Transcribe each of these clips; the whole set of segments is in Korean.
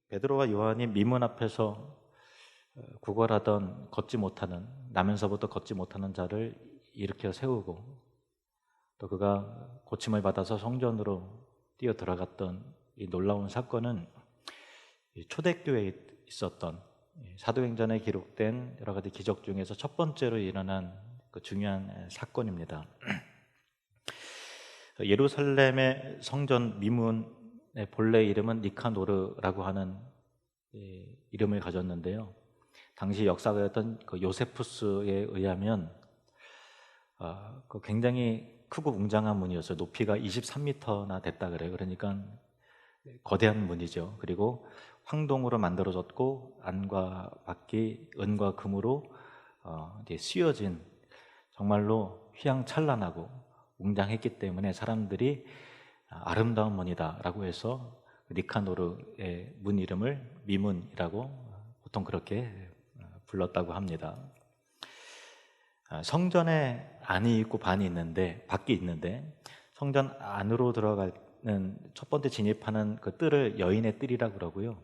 베드로와 요한이 미문 앞에서 구걸하던 걷지 못하는, 나면서부터 걷지 못하는 자를 일으켜 세우고, 또 그가 고침을 받아서 성전으로 뛰어 들어갔던 이 놀라운 사건은 초대교회에 있었던 사도행전에 기록된 여러 가지 기적 중에서 첫 번째로 일어난 그 중요한 사건입니다. 예루살렘의 성전 미문의 본래 이름은 니카노르라고 하는 이름을 가졌는데요. 당시 역사가였던 그 요세푸스에 의하면 그 굉장히 크고 웅장한 문이었어요. 높이가 23m나 됐다 그래요. 그러니까 거대한 문이죠. 그리고 황동으로 만들어졌고 안과 밖이 은과 금으로 이제 씌어진, 정말로 휘황찬란하고 웅장했기 때문에 사람들이 아름다운 문이다라고 해서 니카노르의 문 이름을 미문이라고 보통 그렇게 불렀다고 합니다. 성전에 안이 있고 반이 있는데, 밖이 있는데, 성전 안으로 들어가는 첫 번째 진입하는 그 뜰을 여인의 뜰이라고 그러고요.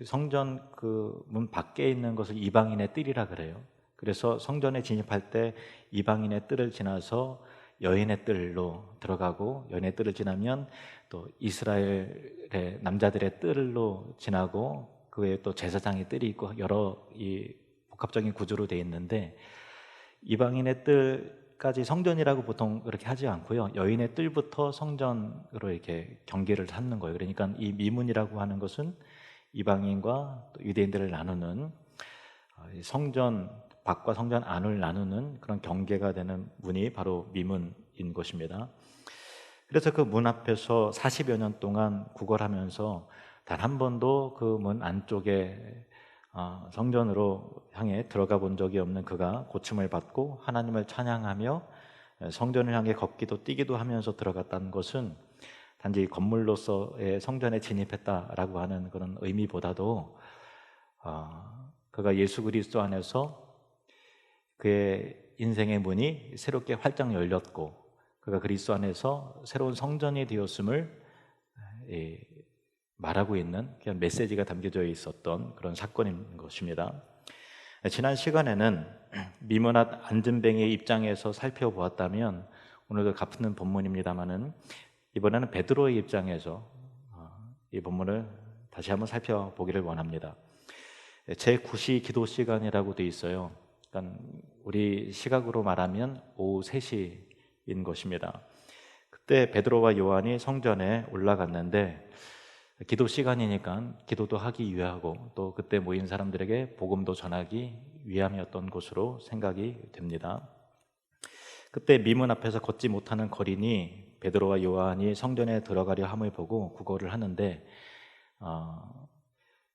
성전 그 문 밖에 있는 것을 이방인의 뜰이라 그래요. 그래서 성전에 진입할 때 이방인의 뜰을 지나서 여인의 뜰로 들어가고, 여인의 뜰을 지나면 또 이스라엘의 남자들의 뜰로 지나고, 그 외에 또 제사장의 뜰이 있고 여러 이 복합적인 구조로 되어 있는데, 이방인의 뜰까지 성전이라고 보통 그렇게 하지 않고요. 여인의 뜰부터 성전으로 이렇게 경계를 찾는 거예요. 그러니까 이 미문이라고 하는 것은 이방인과 또 유대인들을 나누는, 성전 밖과 성전 안을 나누는 그런 경계가 되는 문이 바로 미문인 것입니다. 그래서 그 문 앞에서 40여 년 동안 구걸하면서 단 한 번도 그 문 안쪽에 성전으로 향해 들어가 본 적이 없는 그가 고침을 받고 하나님을 찬양하며 성전을 향해 걷기도 뛰기도 하면서 들어갔다는 것은 단지 건물로서의 성전에 진입했다라고 하는 그런 의미보다도 그가 예수 그리스도 안에서 그의 인생의 문이 새롭게 활짝 열렸고, 그가 그리스도 안에서 새로운 성전이 되었음을 말하고 있는 그런 메시지가 담겨져 있었던 그런 사건인 것입니다. 지난 시간에는 미문 앞 안전뱅이의 입장에서 살펴보았다면, 오늘도 같은 본문입니다만은 이번에는 베드로의 입장에서 이 본문을 다시 한번 살펴보기를 원합니다. 제9시 기도 시간이라고 되어 있어요. 그러니까 우리 시각으로 말하면 오후 3시인 것입니다. 그때 베드로와 요한이 성전에 올라갔는데, 기도 시간이니까 기도도 하기 위하고 또 그때 모인 사람들에게 복음도 전하기 위함이었던 것으로 생각이 됩니다. 그때 미문 앞에서 걷지 못하는 거린이 베드로와 요한이 성전에 들어가려 함을 보고 구걸을 하는데,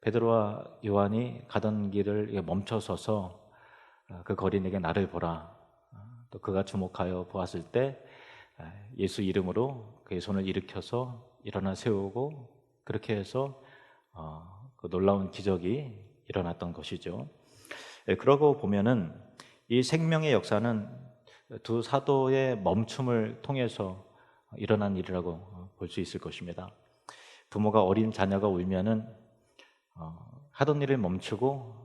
베드로와 요한이 가던 길을 멈춰서서 그 거린에게 나를 보라, 또 그가 주목하여 보았을 때 예수 이름으로 그의 손을 일으켜서 일어나 세우고, 그렇게 해서 그 놀라운 기적이 일어났던 것이죠. 그러고 보면은 이 생명의 역사는 두 사도의 멈춤을 통해서 일어난 일이라고 볼 수 있을 것입니다. 부모가 어린 자녀가 울면은 하던 일을 멈추고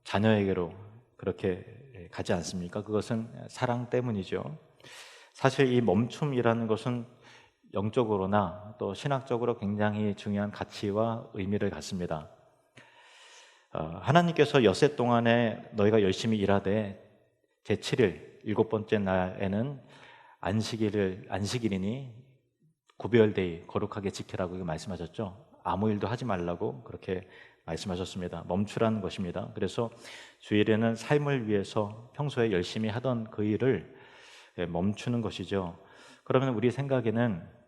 자녀에게로 그렇게 가지 않습니까? 그것은 사랑 때문이죠. 사실 이 멈춤이라는 것은 영적으로나 또 신학적으로 굉장히 중요한 가치와 의미를 갖습니다. 하나님께서 엿새 동안에 너희가 열심히 일하되 제7일, 7번째 날에는 안식일이니 구별되이 거룩하게 지키라고 말씀하셨죠. 아무 일도 하지 말라고 그렇게 말씀하셨습니다. 멈추라는 것입니다. 그래서 주일에는 삶을 위해서 평소에 열심히 하던 그 일을 멈추는 것이죠. 그러면 우리 생각에는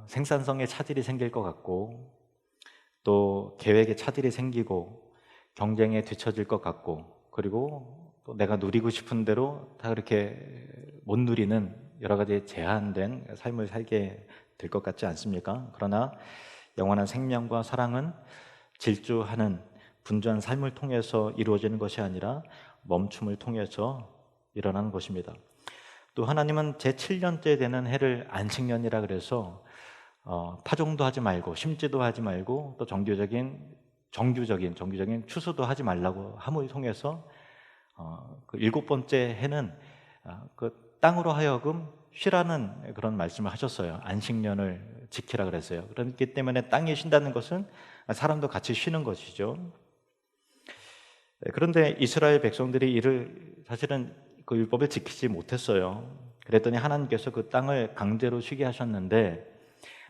생산성에 차질이 생길 것 같고, 또 계획에 차질이 생기고 경쟁에 뒤처질 것 같고, 그리고 또 내가 누리고 싶은 대로 다 그렇게 못 누리는 여러 가지 제한된 삶을 살게 될 것 같지 않습니까? 그러나 영원한 생명과 사랑은 질주하는 분주한 삶을 통해서 이루어지는 것이 아니라 멈춤을 통해서 일어나는 것입니다. 또 하나님은 제7년째 되는 해를 안식년이라 그래서 파종도 하지 말고 심지도 하지 말고 또 정규적인 추수도 하지 말라고 함을 통해서 그 일곱 번째 해는 그 땅으로 하여금 쉬라는 그런 말씀을 하셨어요. 안식년을 지키라 그랬어요. 그렇기 때문에 땅이 쉰다는 것은 사람도 같이 쉬는 것이죠. 그런데 이스라엘 백성들이 이를 사실은 그 율법을 지키지 못했어요. 그랬더니 하나님께서 그 땅을 강제로 쉬게 하셨는데,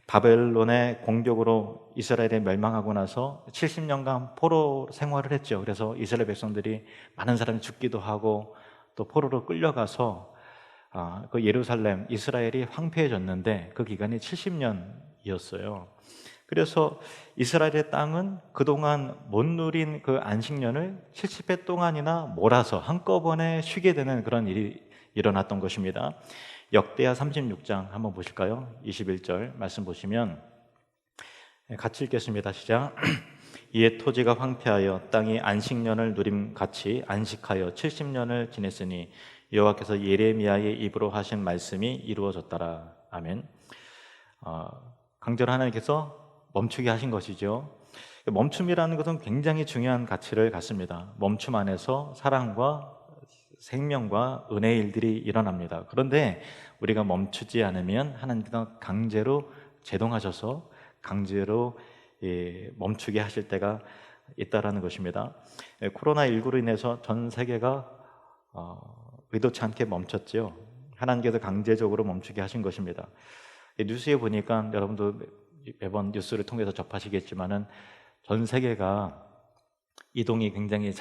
바벨론의 공격으로 이스라엘이 멸망하고 나서 70년간 포로 생활을 했죠. 그래서 이스라엘 백성들이 많은 사람이 죽기도 하고 또 포로로 끌려가서 그 예루살렘, 이스라엘이 황폐해졌는데 그 기간이 70년이었어요. 그래서 이스라엘의 땅은 그동안 못 누린 그 안식년을 70회 동안이나 몰아서 한꺼번에 쉬게 되는 그런 일이 일어났던 것입니다. 역대하 36장 한번 보실까요? 21절 말씀 보시면 같이 읽겠습니다. 시작. 이에 토지가 황폐하여 땅이 안식년을 누림같이 안식하여 70년을 지냈으니 여호와께서 예레미야의 입으로 하신 말씀이 이루어졌더라. 아멘. 강제로 하나님께서 멈추게 하신 것이죠. 멈춤이라는 것은 굉장히 중요한 가치를 갖습니다. 멈춤 안에서 사랑과 생명과 은혜의 일들이 일어납니다. 그런데 우리가 멈추지 않으면 하나님께서 강제로 제동하셔서 강제로 멈추게 하실 때가 있다라는 것입니다. 코로나19로 인해서 전 세계가 의도치 않게 멈췄죠. 하나님께서 강제적으로 멈추게 하신 것입니다. 뉴스에 보니까 여러분도 매번 뉴스를 통해서 접하시겠지만은 전 세계가 이동이 굉장히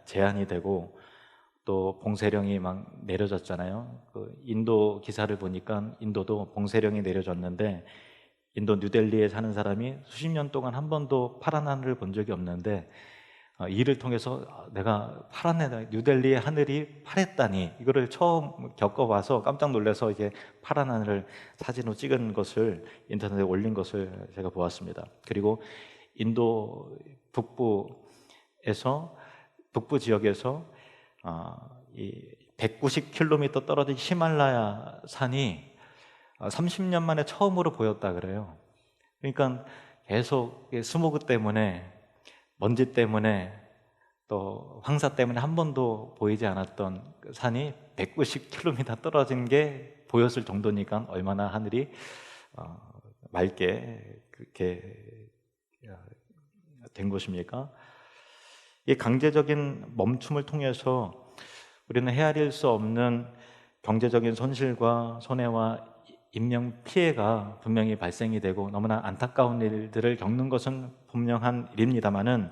제한이 되고 또 봉쇄령이 막 내려졌잖아요. 그 인도 기사를 보니까 인도도 봉쇄령이 내려졌는데 인도 뉴델리에 사는 사람이 수십 년 동안 한 번도 파란 하늘을 본 적이 없는데 이를 통해서 내가 뉴델리의 하늘이 파랬다니 이거를 처음 겪어봐서 깜짝 놀라서 이제 파란 하늘을 사진으로 찍은 것을 인터넷에 올린 것을 제가 보았습니다. 그리고 인도 북부 지역에서 이 190km 떨어진 히말라야 산이 30년 만에 처음으로 보였다 그래요. 그러니까 계속 스모그 때문에 먼지 때문에 또 황사 때문에 한 번도 보이지 않았던 산이 190km 떨어진 게 보였을 정도니까 얼마나 하늘이 맑게 그렇게 된 것입니까? 이 강제적인 멈춤을 통해서 우리는 헤아릴 수 없는 경제적인 손실과 손해와 인명 피해가 분명히 발생이 되고 너무나 안타까운 일들을 겪는 것은 분명한 일입니다만은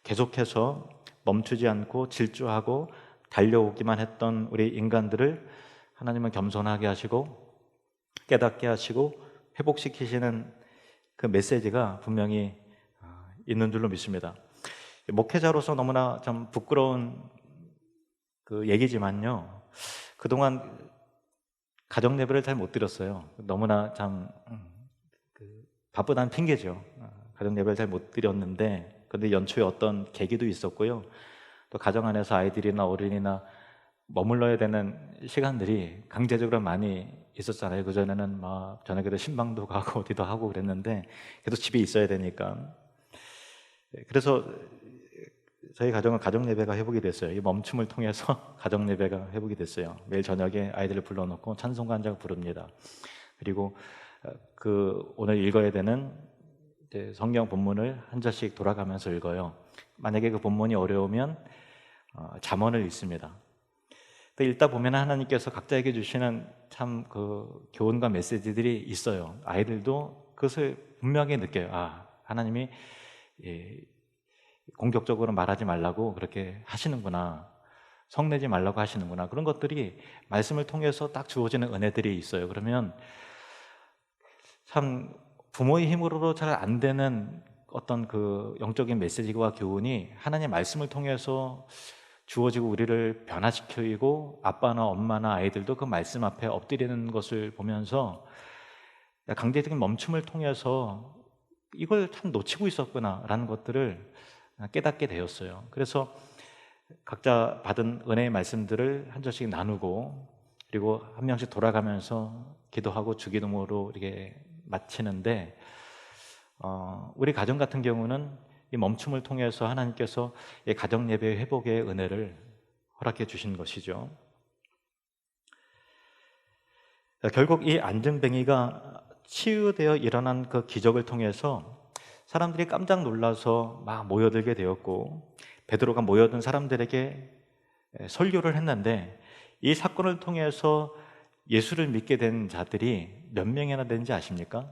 계속해서 멈추지 않고 질주하고 달려오기만 했던 우리 인간들을 하나님은 겸손하게 하시고 깨닫게 하시고 회복시키시는 그 메시지가 분명히 있는 줄로 믿습니다. 목회자로서 너무나 참 부끄러운 그 얘기지만요, 그동안 가정 예배를 잘 못 드렸어요. 너무나 참 바쁘다는 핑계죠. 가정 예배를 잘 못 드렸는데, 근데 연초에 어떤 계기도 있었고요. 또 가정 안에서 아이들이나 어른이나 머물러야 되는 시간들이 강제적으로 많이 있었잖아요. 그전에는 막 저녁에도 신방도 가고 어디도 하고 그랬는데 계속 집에 있어야 되니까. 그래서 저희 가정은 가정 예배가 회복이 됐어요. 이 멈춤을 통해서 가정 예배가 회복이 됐어요. 매일 저녁에 아이들을 불러놓고 찬송가 한 장 부릅니다. 그리고 오늘 읽어야 되는 성경 본문을 한 절씩 돌아가면서 읽어요. 만약에 그 본문이 어려우면 잠언을 읽습니다. 또 읽다 보면 하나님께서 각자에게 주시는 참 그 교훈과 메시지들이 있어요. 아이들도 그것을 분명히 느껴요. 하나님이 공격적으로 말하지 말라고 그렇게 하시는구나, 성내지 말라고 하시는구나, 그런 것들이 말씀을 통해서 딱 주어지는 은혜들이 있어요. 그러면 참 부모의 힘으로 잘 안 되는 어떤 그 영적인 메시지와 교훈이 하나님의 말씀을 통해서 주어지고 우리를 변화시키고 아빠나 엄마나 아이들도 그 말씀 앞에 엎드리는 것을 보면서 강제적인 멈춤을 통해서 이걸 참 놓치고 있었구나라는 것들을 깨닫게 되었어요. 그래서 각자 받은 은혜의 말씀들을 한 절씩 나누고, 그리고 한 명씩 돌아가면서 기도하고 주기도문으로 이렇게 마치는데 우리 가정 같은 경우는 이 멈춤을 통해서 하나님께서 이 가정 예배 회복의 은혜를 허락해 주신 것이죠. 결국 이 안증뱅이가 치유되어 일어난 그 기적을 통해서 사람들이 깜짝 놀라서 막 모여들게 되었고, 베드로가 모여든 사람들에게 설교를 했는데, 이 사건을 통해서 예수를 믿게 된 자들이 몇 명이나 되는지 아십니까?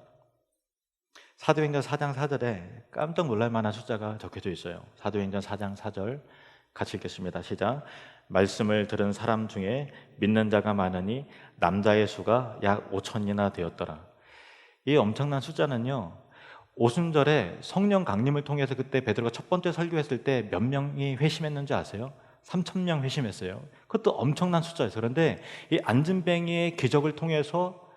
사도행전 4장 4절에 깜짝 놀랄 만한 숫자가 적혀져 있어요. 사도행전 4장 4절 같이 읽겠습니다. 시작. 말씀을 들은 사람 중에 믿는 자가 많으니 남자의 수가 약 5천이나 되었더라. 이 엄청난 숫자는요, 오순절에 성령 강림을 통해서 그때 베드로가 첫 번째 설교했을 때 몇 명이 회심했는지 아세요? 3,000명 회심했어요. 그것도 엄청난 숫자였어요. 그런데 이 안진뱅이의 기적을 통해서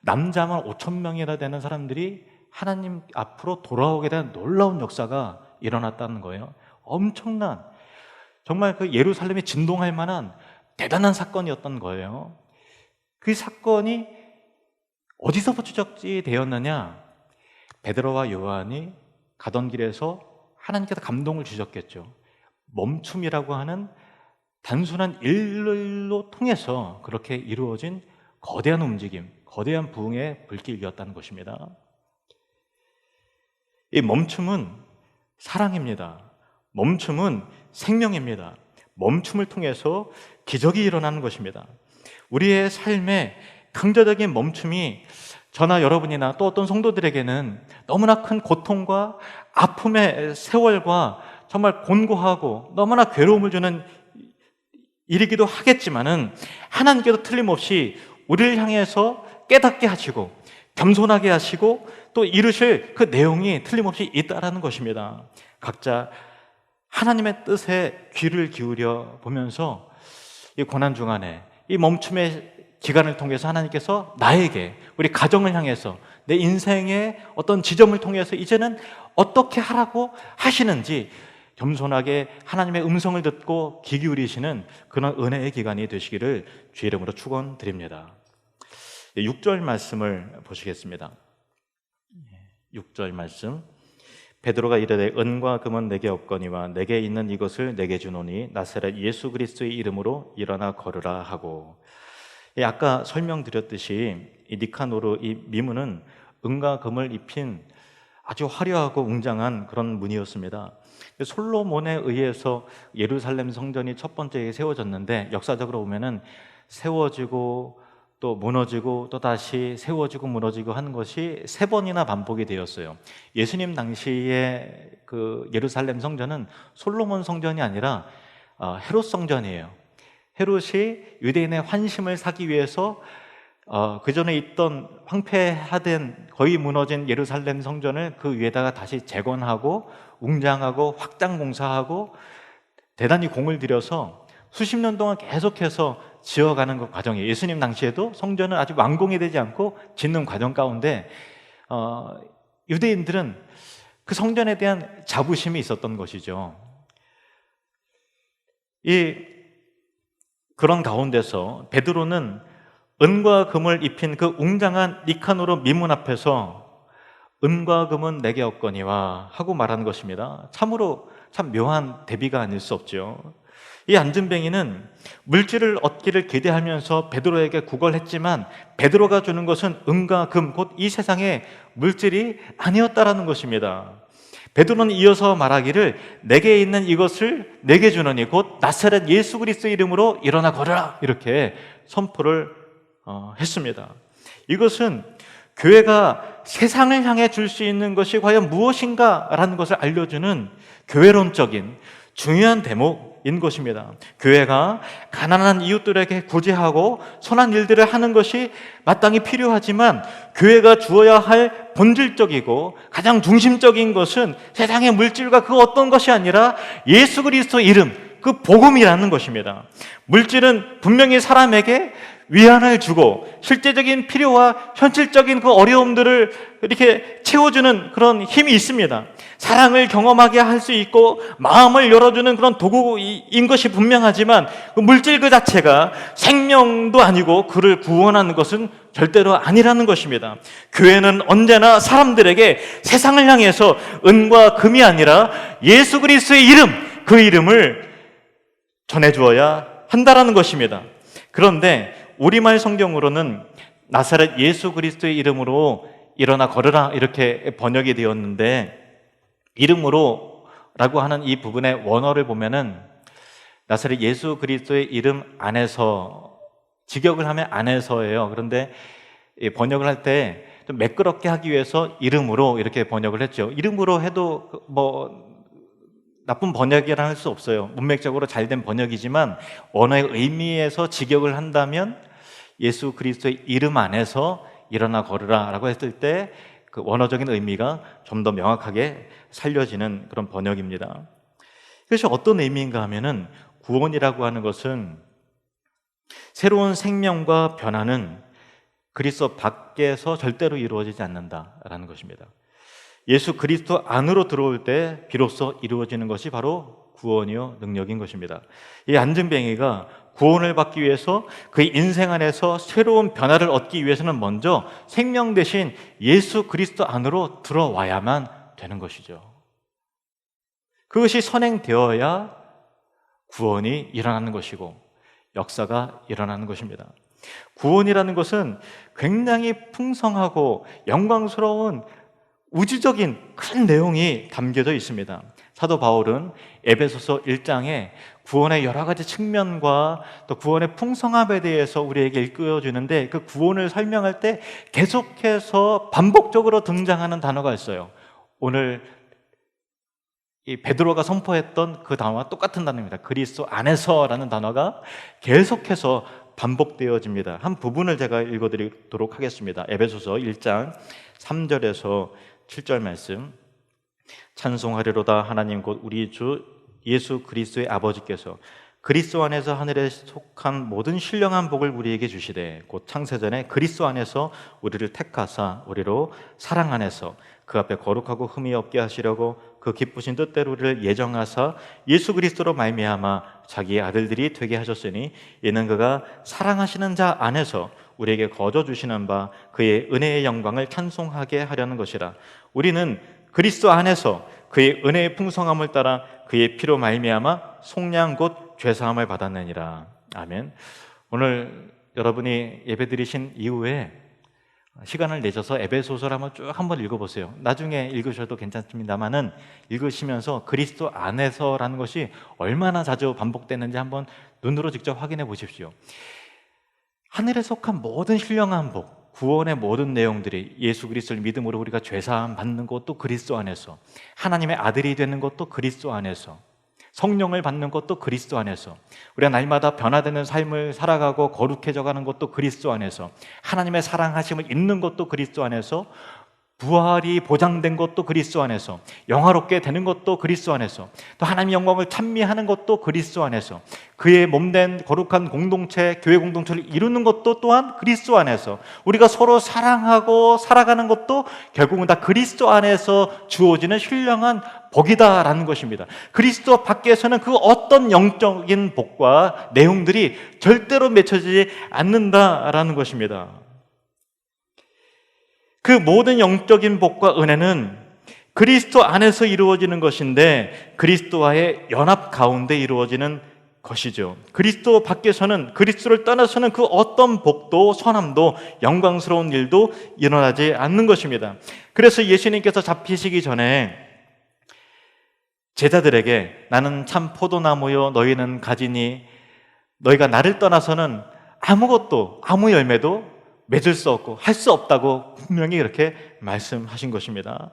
남자만 5,000명이나 되는 사람들이 하나님 앞으로 돌아오게 된 놀라운 역사가 일어났다는 거예요. 엄청난, 정말 그 예루살렘이 진동할 만한 대단한 사건이었던 거예요. 그 사건이 어디서부터 시작이 되었느냐? 베드로와 요한이 가던 길에서 하나님께서 감동을 주셨겠죠. 멈춤이라고 하는 단순한 일로 통해서 그렇게 이루어진 거대한 움직임, 거대한 부흥의 불길이었다는 것입니다. 이 멈춤은 사랑입니다. 멈춤은 생명입니다. 멈춤을 통해서 기적이 일어나는 것입니다. 우리의 삶에 강제적인 멈춤이 저나 여러분이나 또 어떤 성도들에게는 너무나 큰 고통과 아픔의 세월과 정말 곤고하고 너무나 괴로움을 주는 일이기도 하겠지만은, 하나님께서 틀림없이 우리를 향해서 깨닫게 하시고 겸손하게 하시고 또 이루실 그 내용이 틀림없이 있다라는 것입니다. 각자 하나님의 뜻에 귀를 기울여 보면서 이 고난 중간에 이 멈춤의 기간을 통해서 하나님께서 나에게, 우리 가정을 향해서, 내 인생의 어떤 지점을 통해서 이제는 어떻게 하라고 하시는지 겸손하게 하나님의 음성을 듣고 귀 기울이시는 그런 은혜의 기간이 되시기를 주의 이름으로 축원드립니다. 6절 말씀을 보시겠습니다. 6절 말씀. 베드로가 이르되 은과 금은 내게 없거니와 내게 있는 이것을 내게 주노니 나사렛 예수 그리스도의 이름으로 일어나 걸으라 하고. 아까 설명드렸듯이 이 니카노르 이 미문은 은과 금을 입힌 아주 화려하고 웅장한 그런 문이었습니다. 솔로몬에 의해서 예루살렘 성전이 첫 번째 세워졌는데, 역사적으로 보면은 세워지고 또 무너지고 또 다시 세워지고 무너지고 하는 것이 3번이나 반복이 되었어요. 예수님 당시에 그 예루살렘 성전은 솔로몬 성전이 아니라 헤롯 성전이에요. 헤롯이 유대인의 환심을 사기 위해서 그 전에 있던 황폐화된 거의 무너진 예루살렘 성전을 그 위에다가 다시 재건하고 웅장하고 확장 공사하고 대단히 공을 들여서 수십 년 동안 계속해서 지어가는 그 과정이에요. 예수님 당시에도 성전은 아직 완공이 되지 않고 짓는 과정 가운데 유대인들은 그 성전에 대한 자부심이 있었던 것이죠. 그런 가운데서 베드로는 은과 금을 입힌 그 웅장한 니카노르 미문 앞에서 은과 금은 내게 없거니와 하고 말하는 것입니다. 참으로 참 묘한 대비가 아닐 수 없죠. 이 안진뱅이는 물질을 얻기를 기대하면서 베드로에게 구걸했지만 베드로가 주는 것은 은과 금, 곧 이 세상의 물질이 아니었다라는 것입니다. 베드로는 이어서 말하기를 내게 있는 이것을 내게 주노니 곧 나사렛 예수 그리스도 이름으로 일어나 걸으라, 이렇게 선포를 했습니다. 이것은 교회가 세상을 향해 줄 수 있는 것이 과연 무엇인가라는 것을 알려주는 교회론적인 중요한 대목인 것입니다. 교회가 가난한 이웃들에게 구제하고 선한 일들을 하는 것이 마땅히 필요하지만, 교회가 주어야 할 본질적이고 가장 중심적인 것은 세상의 물질과 그 어떤 것이 아니라 예수 그리스도 이름, 그 복음이라는 것입니다. 물질은 분명히 사람에게 위안을 주고 실제적인 필요와 현실적인 그 어려움들을 이렇게 채워주는 그런 힘이 있습니다. 사랑을 경험하게 할 수 있고 마음을 열어주는 그런 도구인 것이 분명하지만 그 물질 그 자체가 생명도 아니고 그를 구원하는 것은 절대로 아니라는 것입니다. 교회는 언제나 사람들에게 세상을 향해서 은과 금이 아니라 예수 그리스도의 이름, 그 이름을 전해주어야 한다라는 것입니다. 그런데 우리말 성경으로는 나사렛 예수 그리스도의 이름으로 일어나 걸으라 이렇게 번역이 되었는데, 이름으로 라고 하는 이 부분의 원어를 보면은 나사렛 예수 그리스도의 이름 안에서, 직역을 하면 안에서예요. 그런데 번역을 할 때 좀 매끄럽게 하기 위해서 이름으로 이렇게 번역을 했죠. 이름으로 해도 나쁜 번역이라 할 수 없어요. 문맥적으로 잘된 번역이지만 언어의 의미에서 직역을 한다면 예수 그리스도의 이름 안에서 일어나 걸으라 라고 했을 때 그 원어적인 의미가 좀 더 명확하게 살려지는 그런 번역입니다. 그것이 어떤 의미인가 하면은 구원이라고 하는 것은 새로운 생명과 변화는 그리스도 밖에서 절대로 이루어지지 않는다라는 것입니다. 예수 그리스도 안으로 들어올 때 비로소 이루어지는 것이 바로 구원이요 능력인 것입니다. 이 안증뱅이가 구원을 받기 위해서 그의 인생 안에서 새로운 변화를 얻기 위해서는 먼저 생명 대신 예수 그리스도 안으로 들어와야만 되는 것이죠. 그것이 선행되어야 구원이 일어나는 것이고 역사가 일어나는 것입니다. 구원이라는 것은 굉장히 풍성하고 영광스러운 우주적인 큰 내용이 담겨져 있습니다. 사도 바울은 에베소서 1장에 구원의 여러 가지 측면과 또 구원의 풍성함에 대해서 우리에게 일깨워주는데, 그 구원을 설명할 때 계속해서 반복적으로 등장하는 단어가 있어요. 오늘 이 베드로가 선포했던 그 단어와 똑같은 단어입니다. 그리스도 안에서라는 단어가 계속해서 반복되어집니다. 한 부분을 제가 읽어드리도록 하겠습니다. 에베소서 1장 3절에서 7절 말씀. 찬송하리로다 하나님 곧 우리 주 예수 그리스도의 아버지께서 그리스도 안에서 하늘에 속한 모든 신령한 복을 우리에게 주시되 곧 창세전에 그리스도 안에서 우리를 택하사 우리로 사랑 안에서 그 앞에 거룩하고 흠이 없게 하시려고 그 기쁘신 뜻대로 우리를 예정하사 예수 그리스도로 말미암아 자기의 아들들이 되게 하셨으니 이는 그가 사랑하시는 자 안에서 우리에게 거저 주시는 바 그의 은혜의 영광을 찬송하게 하려는 것이라. 우리는 그리스도 안에서 그의 은혜의 풍성함을 따라 그의 피로 말미암아 속량 곧 죄사함을 받았느니라. 아멘. 오늘 여러분이 예배드리신 이후에 시간을 내셔서 에베소서를 한번 읽어보세요. 나중에 읽으셔도 괜찮습니다만은 읽으시면서 그리스도 안에서라는 것이 얼마나 자주 반복되는지 한번 눈으로 직접 확인해 보십시오. 하늘에 속한 모든 신령한 복, 구원의 모든 내용들이 예수 그리스도를 믿음으로 우리가 죄사함 받는 것도 그리스도 안에서, 하나님의 아들이 되는 것도 그리스도 안에서, 성령을 받는 것도 그리스도 안에서, 우리가 날마다 변화되는 삶을 살아가고 거룩해져가는 것도 그리스도 안에서, 하나님의 사랑하심을 잊는 것도 그리스도 안에서, 부활이 보장된 것도 그리스도 안에서, 영화롭게 되는 것도 그리스도 안에서, 또 하나님의 영광을 찬미하는 것도 그리스도 안에서, 그의 몸된 거룩한 공동체, 교회 공동체를 이루는 것도 또한 그리스도 안에서, 우리가 서로 사랑하고 살아가는 것도 결국은 다 그리스도 안에서 주어지는 신령한 복이다라는 것입니다. 그리스도 밖에서는 그 어떤 영적인 복과 내용들이 절대로 맺혀지지 않는다라는 것입니다. 그 모든 영적인 복과 은혜는 그리스도 안에서 이루어지는 것인데 그리스도와의 연합 가운데 이루어지는 것이죠. 그리스도 밖에서는, 그리스도를 떠나서는 그 어떤 복도 선함도 영광스러운 일도 일어나지 않는 것입니다. 그래서 예수님께서 잡히시기 전에 제자들에게 나는 참 포도나무요 너희는 가지니 너희가 나를 떠나서는 아무것도, 아무 열매도 맺을 수 없고 할 수 없다고 분명히 이렇게 말씀하신 것입니다.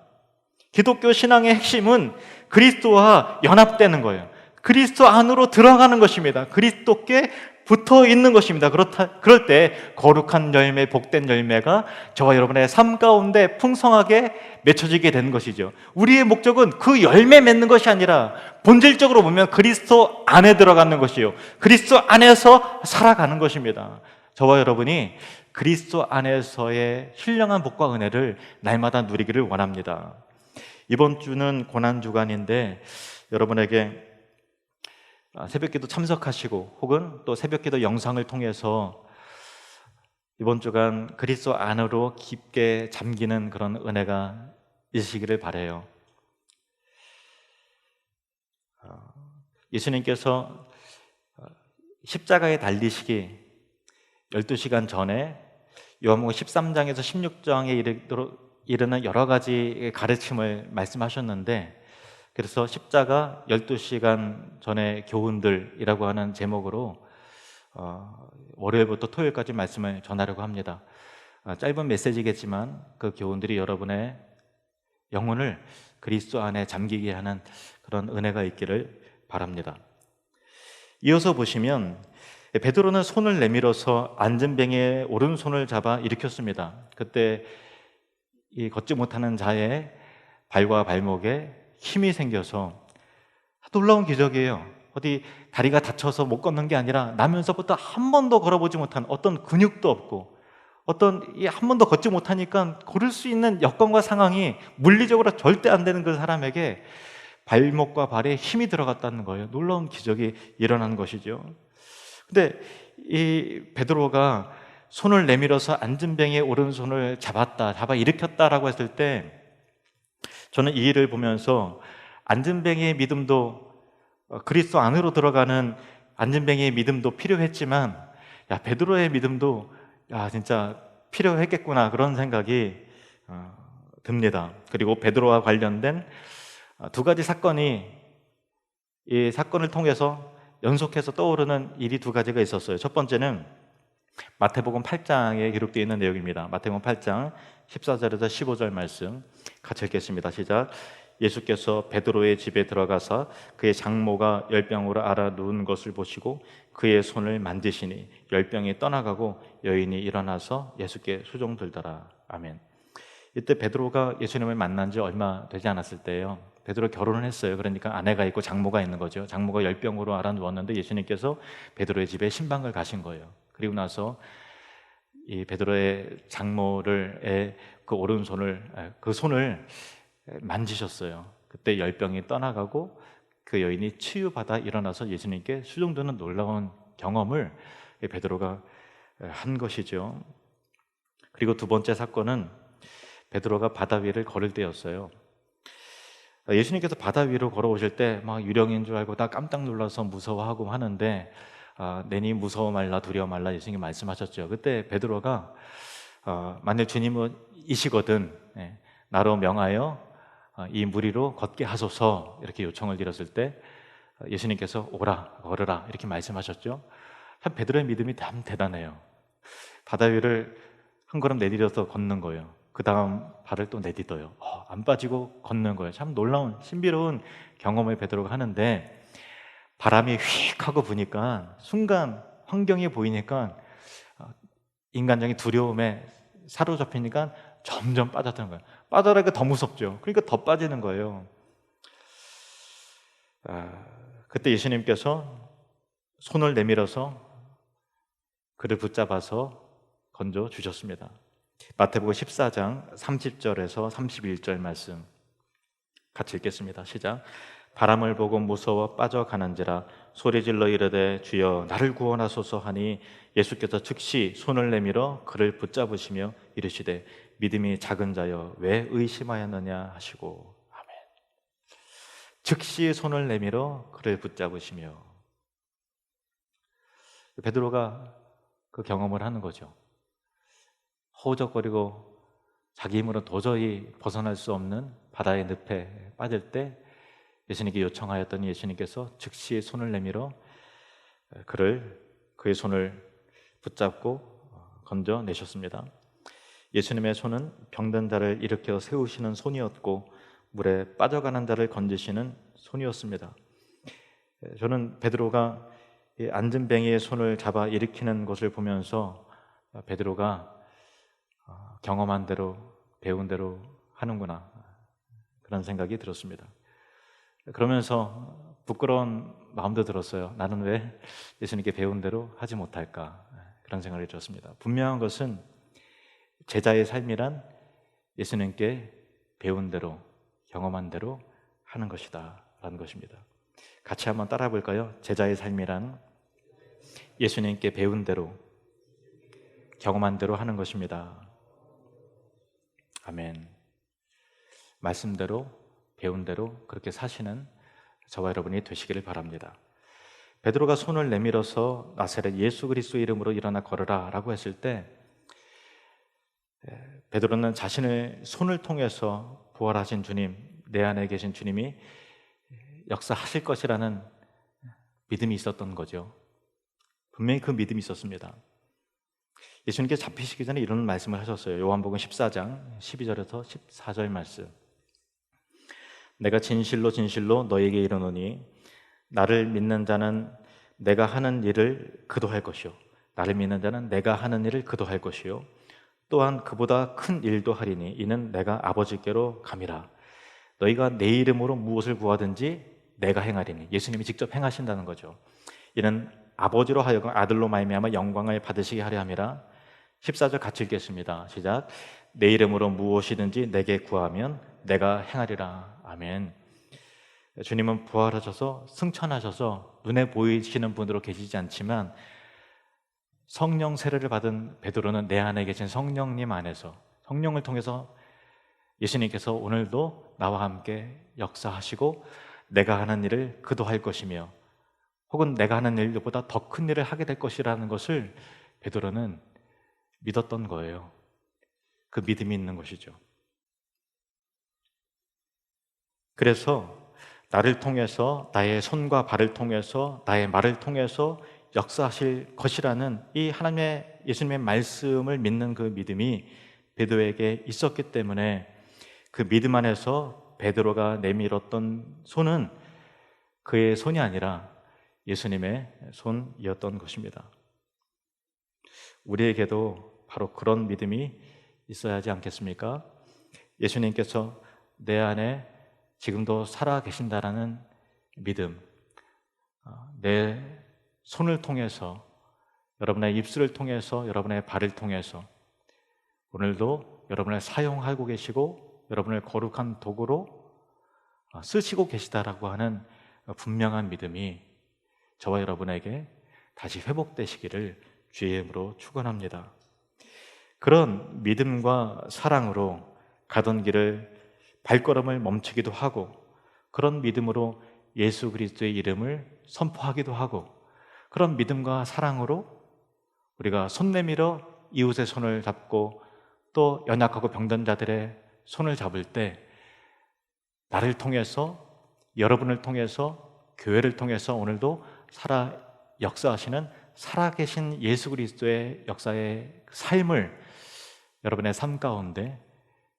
기독교 신앙의 핵심은 그리스도와 연합되는 거예요. 그리스도 안으로 들어가는 것입니다. 그리스도께 붙어 있는 것입니다. 그럴 때 거룩한 열매, 복된 열매가 저와 여러분의 삶 가운데 풍성하게 맺혀지게 되는 것이죠. 우리의 목적은 그 열매 맺는 것이 아니라 본질적으로 보면 그리스도 안에 들어가는 것이요, 그리스도 안에서 살아가는 것입니다. 저와 여러분이 그리스도 안에서의 신령한 복과 은혜를 날마다 누리기를 원합니다. 이번 주는 고난주간인데 여러분에게 새벽기도 참석하시고 혹은 또 새벽기도 영상을 통해서 이번 주간 그리스도 안으로 깊게 잠기는 그런 은혜가 있으시기를 바라요. 예수님께서 십자가에 달리시기 12시간 전에 요한복음 13장에서 16장에 이르는 여러 가지 가르침을 말씀하셨는데, 그래서 십자가 12시간 전의 교훈들이라고 하는 제목으로 월요일부터 토요일까지 말씀을 전하려고 합니다. 짧은 메시지겠지만 그 교훈들이 여러분의 영혼을 그리스도 안에 잠기게 하는 그런 은혜가 있기를 바랍니다. 이어서 보시면 베드로는 손을 내밀어서 앉은 뱅이의 오른손을 잡아 일으켰습니다. 그때 이 걷지 못하는 자의 발과 발목에 힘이 생겨서 놀라운 기적이에요. 어디 다리가 다쳐서 못 걷는 게 아니라 나면서부터 한 번도 걸어보지 못한, 어떤 근육도 없고 한 번도 걷지 못하니까 걸을 수 있는 여건과 상황이 물리적으로 절대 안 되는 그 사람에게 발목과 발에 힘이 들어갔다는 거예요. 놀라운 기적이 일어난 것이죠. 근데 이 베드로가 손을 내밀어서 앉은 뱅이의 오른손을 잡아 일으켰다라고 했을 때, 저는 이 일을 보면서 앉은 뱅이의 믿음도, 그리스도 안으로 들어가는 앉은 뱅이의 믿음도 필요했지만, 베드로의 믿음도 진짜 필요했겠구나, 그런 생각이 듭니다. 그리고 베드로와 관련된 두 가지 사건이, 이 사건을 통해서 연속해서 떠오르는 일이 두 가지가 있었어요. 첫 번째는 마태복음 8장에 기록되어 있는 내용입니다. 마태복음 8장 14절에서 15절 말씀 같이 읽겠습니다. 시작. 예수께서 베드로의 집에 들어가사 그의 장모가 열병으로 앓아 누운 것을 보시고 그의 손을 만지시니 열병이 떠나가고 여인이 일어나서 예수께 수종들더라. 아멘. 이때 베드로가 예수님을 만난 지 얼마 되지 않았을 때예요. 베드로 결혼을 했어요. 그러니까 아내가 있고 장모가 있는 거죠. 장모가 열병으로 앓아 누웠는데 예수님께서 베드로의 집에 신방을 가신 거예요. 그리고 나서 이 베드로의 장모를 그 오른손을, 그 손을 만지셨어요. 그때 열병이 떠나가고 그 여인이 치유받아 일어나서 예수님께 수종드는 놀라운 경험을 베드로가 한 것이죠. 그리고 두 번째 사건은 베드로가 바다 위를 걸을 때였어요. 예수님께서 바다 위로 걸어오실 때 막 유령인 줄 알고 다 깜짝 놀라서 무서워하고 하는데, 내니 무서워 말라 두려워 말라 예수님이 말씀하셨죠. 그때 베드로가 만일 주님은 이시거든 나로 명하여 이 무리로 걷게 하소서, 이렇게 요청을 드렸을 때 예수님께서 오라 걸으라 이렇게 말씀하셨죠. 참 베드로의 믿음이 참 대단해요. 바다 위를 한 걸음 내디뎌서 걷는 거예요. 그 다음 발을 또 내딛어요. 안 빠지고 걷는 거예요. 참 놀라운 신비로운 경험을 베드로가 하는데, 바람이 휙 하고 부니까 순간 환경이 보이니까 인간적인 두려움에 사로잡히니까 점점 빠졌던 거예요. 빠져나니까 더 무섭죠. 그러니까 더 빠지는 거예요. 그때 예수님께서 손을 내밀어서 그를 붙잡아서 건져 주셨습니다. 마태복음 14장 30절에서 31절 말씀 같이 읽겠습니다. 시작. 바람을 보고 무서워 빠져가는지라 소리질러 이르되 주여 나를 구원하소서 하니 예수께서 즉시 손을 내밀어 그를 붙잡으시며 이르시되 믿음이 작은 자여 왜 의심하였느냐 하시고. 아멘. 즉시 손을 내밀어 그를 붙잡으시며. 베드로가 그 경험을 하는 거죠. 허우적거리고 자기 힘으로 도저히 벗어날 수 없는 바다의 늪에 빠질 때 예수님께 요청하였더니 예수님께서 즉시 손을 내밀어 그의 손을 붙잡고 건져내셨습니다. 예수님의 손은 병든 자를 일으켜 세우시는 손이었고 물에 빠져가는 자를 건지시는 손이었습니다. 저는 베드로가 앉은 뱅이의 손을 잡아 일으키는 것을 보면서 베드로가 경험한 대로 배운 대로 하는구나, 그런 생각이 들었습니다. 그러면서 부끄러운 마음도 들었어요. 나는 왜 예수님께 배운 대로 하지 못할까, 그런 생각이 들었습니다. 분명한 것은 제자의 삶이란 예수님께 배운 대로, 경험한 대로 하는 것이다 라는 것입니다. 같이 한번 따라해 볼까요? 제자의 삶이란 예수님께 배운 대로, 경험한 대로 하는 것입니다. 아멘. 말씀대로, 배운 대로 그렇게 사시는 저와 여러분이 되시기를 바랍니다. 베드로가 손을 내밀어서 나사렛 예수 그리스도의 이름으로 일어나 걸으라 라고 했을 때 베드로는 자신의 손을 통해서 부활하신 주님, 내 안에 계신 주님이 역사하실 것이라는 믿음이 있었던 거죠. 분명히 그 믿음이 있었습니다. 예수님께 잡히시기 전에 이런 말씀을 하셨어요. 요한복음 14장 12절에서 14절 말씀. 내가 진실로 진실로 너에게 이르노니 나를 믿는 자는 내가 하는 일을 그도 할 것이요 나를 믿는 자는 내가 하는 일을 그도 할 것이요 또한 그보다 큰 일도 하리니 이는 내가 아버지께로 감이라. 너희가 내 이름으로 무엇을 구하든지 내가 행하리니. 예수님이 직접 행하신다는 거죠. 이는 아버지로 하여금 아들로 말미암아 영광을 받으시게 하려 함이라. 14절 같이 읽겠습니다. 시작. 내 이름으로 무엇이든지 내게 구하면 내가 행하리라. 아멘. 주님은 부활하셔서 승천하셔서 눈에 보이시는 분으로 계시지 않지만 성령 세례를 받은 베드로는 내 안에 계신 성령님 안에서 성령을 통해서 예수님께서 오늘도 나와 함께 역사하시고 내가 하는 일을 그도 할 것이며 혹은 내가 하는 일보다 더 큰 일을 하게 될 것이라는 것을 베드로는 믿었던 거예요. 그 믿음이 있는 것이죠. 그래서 나를 통해서, 나의 손과 발을 통해서, 나의 말을 통해서 역사하실 것이라는 이 하나님의 예수님의 말씀을 믿는 그 믿음이 베드로에게 있었기 때문에 그 믿음 안에서 베드로가 내밀었던 손은 그의 손이 아니라 예수님의 손이었던 것입니다. 우리에게도 바로 그런 믿음이 있어야 하지 않겠습니까? 예수님께서 내 안에 지금도 살아 계신다라는 믿음, 내 손을 통해서, 여러분의 입술을 통해서, 여러분의 발을 통해서 오늘도 여러분을 사용하고 계시고 여러분을 거룩한 도구로 쓰시고 계시다라고 하는 분명한 믿음이 저와 여러분에게 다시 회복되시기를 주의 이름으로 축원합니다. 그런 믿음과 사랑으로 가던 길을 발걸음을 멈추기도 하고 그런 믿음으로 예수 그리스도의 이름을 선포하기도 하고 그런 믿음과 사랑으로 우리가 손 내밀어 이웃의 손을 잡고 또 연약하고 병든 자들의 손을 잡을 때 나를 통해서 여러분을 통해서 교회를 통해서 오늘도 역사하시는 살아계신 예수 그리스도의 역사의 삶을 여러분의 삶 가운데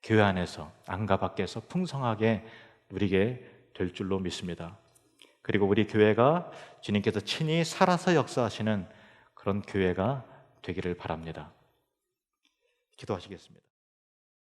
교회 안에서 안과 밖에서 풍성하게 누리게 될 줄로 믿습니다. 그리고 우리 교회가 주님께서 친히 살아서 역사하시는 그런 교회가 되기를 바랍니다. 기도하시겠습니다.